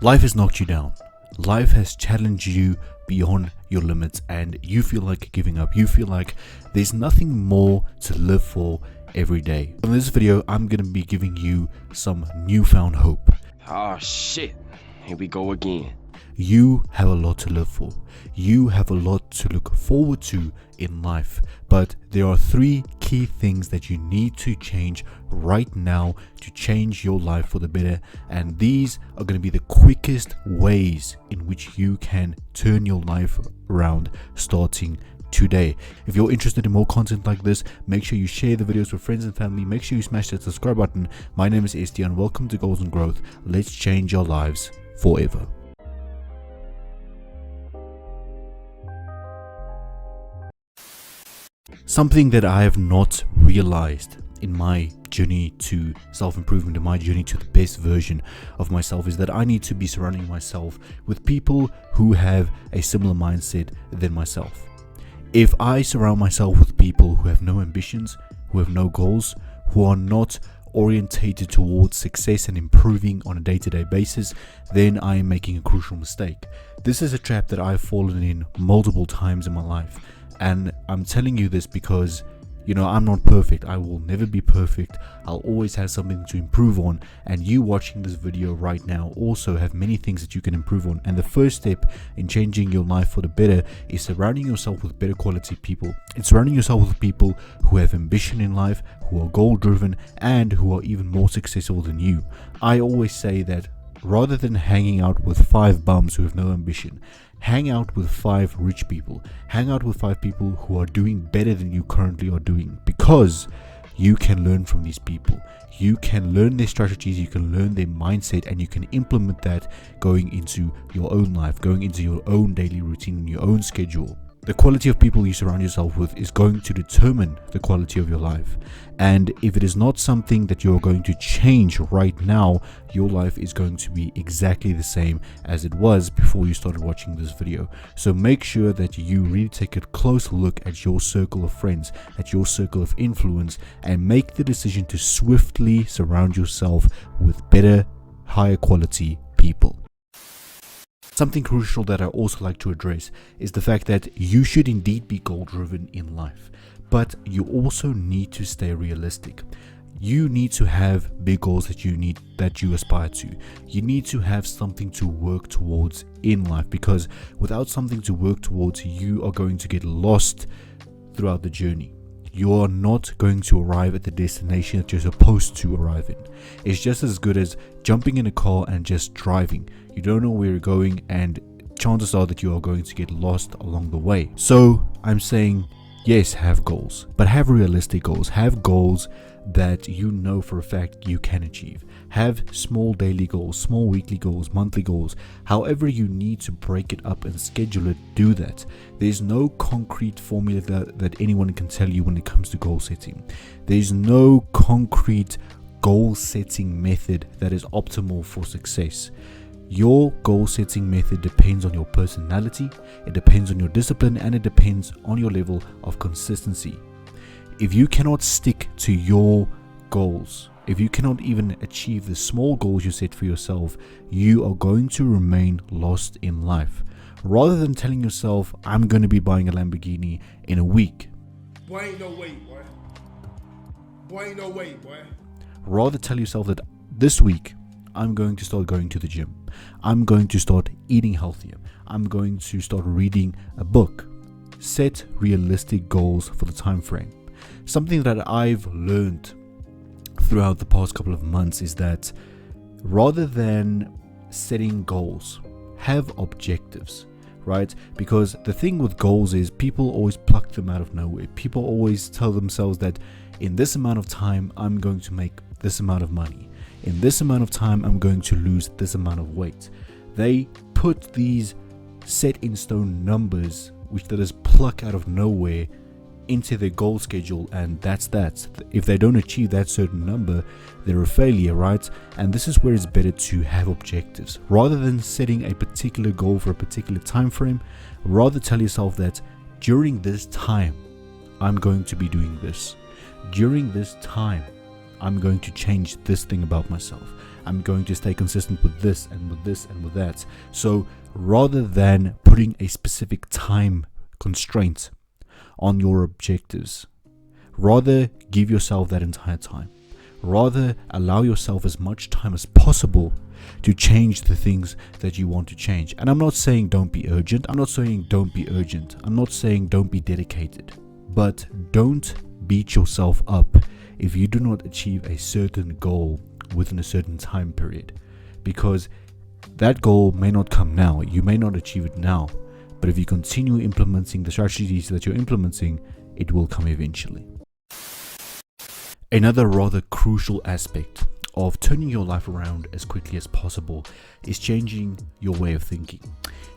Life has knocked you down. Life has challenged you beyond your limits and you feel like giving up. You feel like there's nothing more to live for every day. In this video, I'm going to be giving you some newfound hope. Oh shit, here we go again. You have a lot to live for. You have a lot to look forward to in life. But there are 3 key things that you need to change right now to change your life for the better. And these are going to be the quickest ways in which you can turn your life around starting today. If you're interested in more content like this, make sure you share the videos with friends and family. Make sure you smash that subscribe button. My name is ST and welcome to Goals and Growth. Let's change our lives forever. Something that I have not realized in my journey to self-improvement, in my journey to the best version of myself, is that I need to be surrounding myself with people who have a similar mindset than myself. If I surround myself with people who have no ambitions, who have no goals, who are not orientated towards success and improving on a day-to-day basis, then I am making a crucial mistake. This is a trap that I've fallen in multiple times in my life. And I'm telling you this because, I'm not perfect. I will never be perfect. I'll always have something to improve on. And you watching this video right now also have many things that you can improve on. And the first step in changing your life for the better is surrounding yourself with better quality people. It's surrounding yourself with people who have ambition in life, who are goal driven, and who are even more successful than you. I always say that rather than hanging out with 5 bums who have no ambition, hang out with 5 rich people. Hang out with 5 people who are doing better than you currently are doing, because you can learn from these people. You can learn their strategies, you can learn their mindset, and you can implement that going into your own life, going into your own daily routine, your own schedule. The quality of people you surround yourself with is going to determine the quality of your life. And if it is not something that you're going to change right now, your life is going to be exactly the same as it was before you started watching this video. So make sure that you really take a close look at your circle of friends, at your circle of influence, and make the decision to swiftly surround yourself with better, higher quality people. Something crucial that I also like to address is the fact that you should indeed be goal driven in life, but you also need to stay realistic. You need to have big goals that you aspire to. You need to have something to work towards in life, because without something to work towards, you are going to get lost throughout the journey. You are not going to arrive at the destination that you're supposed to arrive in. It's just as good as jumping in a car and just driving. You don't know where you're going, and chances are that you are going to get lost along the way. So I'm saying, yes, have goals, but have realistic goals. Have goals that you know for a fact you can achieve. Have small daily goals, small weekly goals, monthly goals. However you need to break it up and schedule it, do that. There's no concrete formula that anyone can tell you when it comes to goal setting. There's no concrete goal setting method that is optimal for success. Your goal setting method depends on your personality, it depends on your discipline, and it depends on your level of consistency. If you cannot stick to your goals, if you cannot even achieve the small goals you set for yourself, you are going to remain lost in life. Rather than telling yourself, I'm going to be buying a Lamborghini in a week. Boy, ain't no way, boy. Boy, ain't no way, boy. Rather tell yourself that this week, I'm going to start going to the gym. I'm going to start eating healthier. I'm going to start reading a book. Set realistic goals for the time frame. Something that I've learned throughout the past couple of months is that rather than setting goals, have objectives, right? Because the thing with goals is people always pluck them out of nowhere. People always tell themselves that in this amount of time, I'm going to make this amount of money. In this amount of time, I'm going to lose this amount of weight. They put these set in stone numbers, which that is plucked out of nowhere, into their goal schedule, and that's that. If they don't achieve that certain number, they're a failure, right? And this is where it's better to have objectives. Rather than setting a particular goal for a particular time frame, rather tell yourself that during this time, I'm going to be doing this. During this time, I'm going to change this thing about myself. I'm going to stay consistent with this and with this and with that. So rather than putting a specific time constraint on your objectives, rather give yourself that entire time. Rather allow yourself as much time as possible to change the things that you want to change. And I'm not saying don't be urgent. I'm not saying don't be urgent. I'm not saying don't be dedicated. But don't beat yourself up if you do not achieve a certain goal within a certain time period. Because that goal may not come now. You may not achieve it now. But if you continue implementing the strategies that you're implementing, it will come eventually. Another rather crucial aspect of turning your life around as quickly as possible is changing your way of thinking.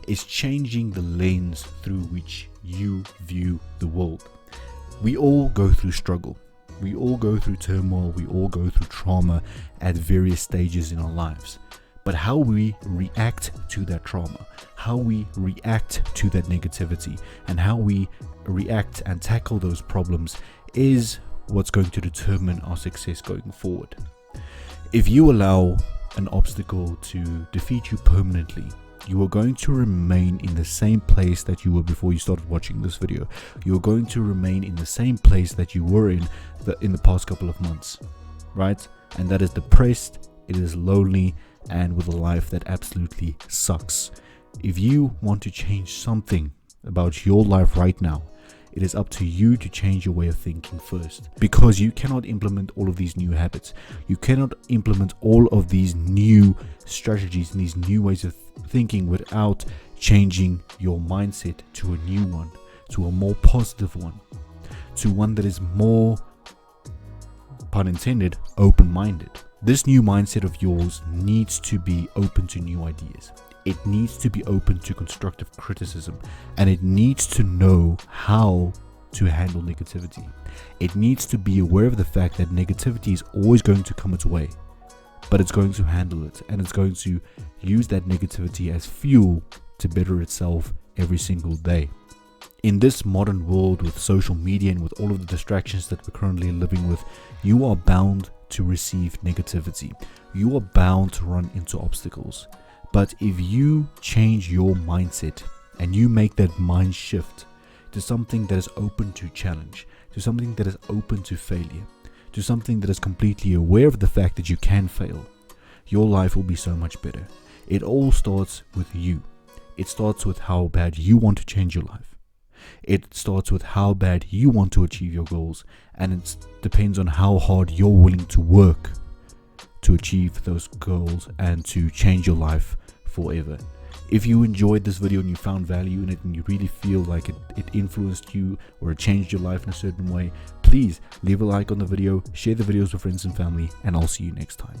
It's changing the lens through which you view the world. We all go through struggle. We all go through turmoil. We all go through trauma at various stages in our lives. But how we react to that trauma, how we react to that negativity, and how we react and tackle those problems is what's going to determine our success going forward. If you allow an obstacle to defeat you permanently, you are going to remain in the same place that you were before you started watching this video. You're going to remain in the same place that you were in the past couple of months, right? And that is depressed, it is lonely, and with a life that absolutely sucks. If you want to change something about your life right now, it is up to you to change your way of thinking first, because you cannot implement all of these new habits. You cannot implement all of these new strategies and these new ways of thinking without changing your mindset to a new one, to a more positive one, to one that is more, pun intended, open-minded. This new mindset of yours needs to be open to new ideas. It needs to be open to constructive criticism, and it needs to know how to handle negativity. It needs to be aware of the fact that negativity is always going to come its way, but it's going to handle it, and it's going to use that negativity as fuel to better itself every single day. In this modern world with social media and with all of the distractions that we're currently living with, you are bound to receive negativity. You are bound to run into obstacles. But if you change your mindset and you make that mind shift to something that is open to challenge, to something that is open to failure, to something that is completely aware of the fact that you can fail, your life will be so much better. It all starts with you. It starts with how bad you want to change your life. It starts with how bad you want to achieve your goals, and it depends on how hard you're willing to work to achieve those goals and to change your life forever. If you enjoyed this video and you found value in it and you really feel like it influenced you or it changed your life in a certain way, please leave a like on the video, share the videos with friends and family, and I'll see you next time.